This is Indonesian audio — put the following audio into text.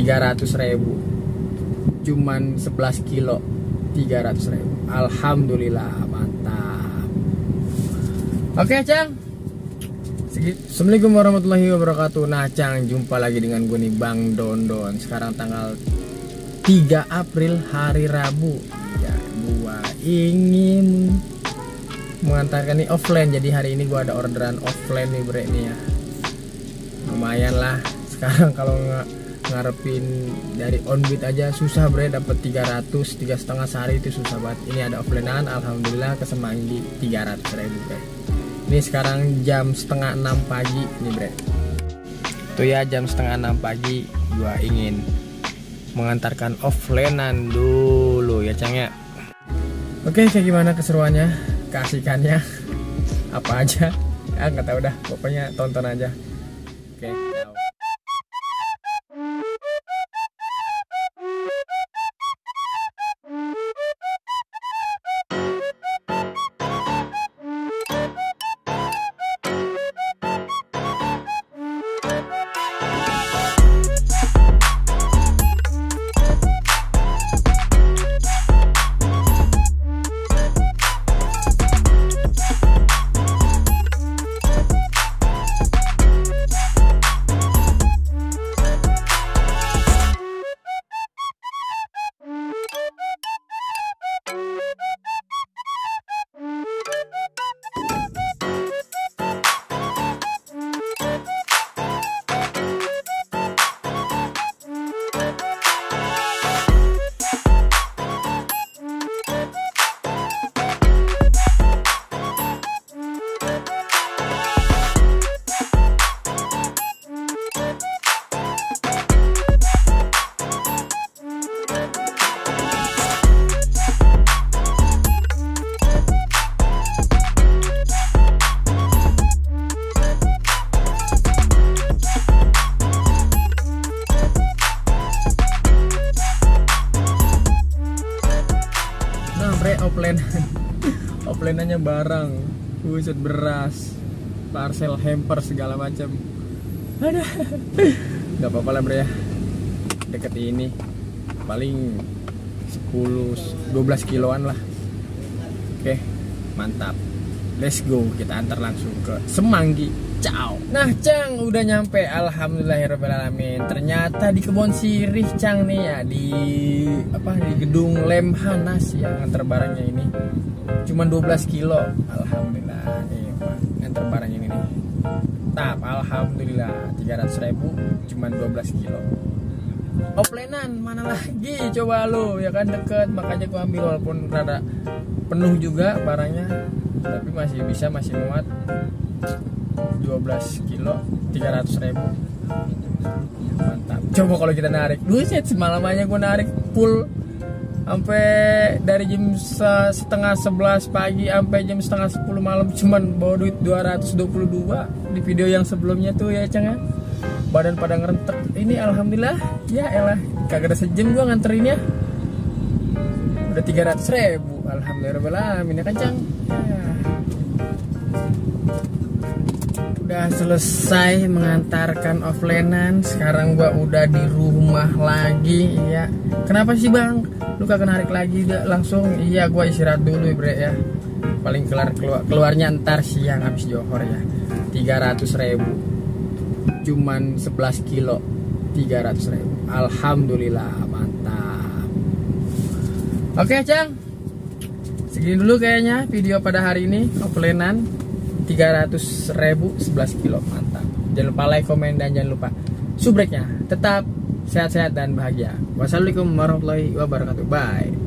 300.000. Cuman 11 kilo 300.000. Alhamdulillah, mantap. Oke Cang, Assalamualaikum warahmatullahi wabarakatuh. Nah Cang, jumpa lagi dengan gue nih Bang Dondon. Sekarang tanggal 3 April hari Rabu ya, gue ingin mengantarkan nih offline. Jadi hari ini gue ada orderan offline nih bre nih ya. Lumayan lah. Sekarang kalau ngarepin dari onbit aja susah bre, dapat 300, 3,5 sehari itu susah banget. Ini ada offlinean, alhamdulillah kesemanggi 300.000 bre. Ini sekarang jam setengah 6 pagi nih bre. Tuh ya, jam setengah 6 pagi gua ingin mengantarkan offlinean dulu ya Cang ya. Oke, kayak gimana keseruannya, keasikannya, apa aja ya nggak tahu dah, pokoknya tonton aja. Oke. Offline-nya barang, buset, beras, parcel, hamper segala macam. Ada, nggak apa-apa lah bre ya. Deket ini, paling 10-12 kiloan lah. Oke, mantap. Let's go, kita antar langsung ke Semanggi. Ciao. Nah Cang, udah nyampe, alhamdulillahirobbilalamin. Ternyata di Kebon Sirih Cang nih ya, di gedung Lemhanas ya, nganter barangnya ini. Cuman 12 kilo, alhamdulillah nih nganter barang ini nih. Tap, alhamdulillah 300.000 cuman 12 kilo. Offlinean mana lagi coba lu ya kan, deket, makanya gua ambil walaupun rada penuh juga barangnya, tapi masih bisa, masih muat. 12 kilo 300.000, mantap. Coba kalau kita narik, buset, semalam aja gue narik full sampai dari jam setengah 11 pagi sampai jam setengah 10 malam, cuman bawa duit 222. Di video yang sebelumnya tuh ya Cang ya, badan pada ngerentek. Ini alhamdulillah ya elah, kagak ada sejam gue nganterinnya udah 300.000, alhamdulillah ya kan Cang ya. Udah selesai mengantarkan offlinean, sekarang gua udah di rumah lagi ya. Kenapa sih Bang? Lu kagak narik lagi langsung? Iya, gua istirahat dulu bre ya. Paling keluarnya ntar siang habis johor ya. 300.000. Cuman 11 kilo 300.000. Alhamdulillah, mantap. Oke Cang, segini dulu kayaknya video pada hari ini offlinean. 300.000 11 kilo, mantap. Jangan lupa like, komen, dan jangan lupa subscribe-nya. Tetap sehat-sehat dan bahagia. Wassalamualaikum warahmatullahi wabarakatuh. Bye.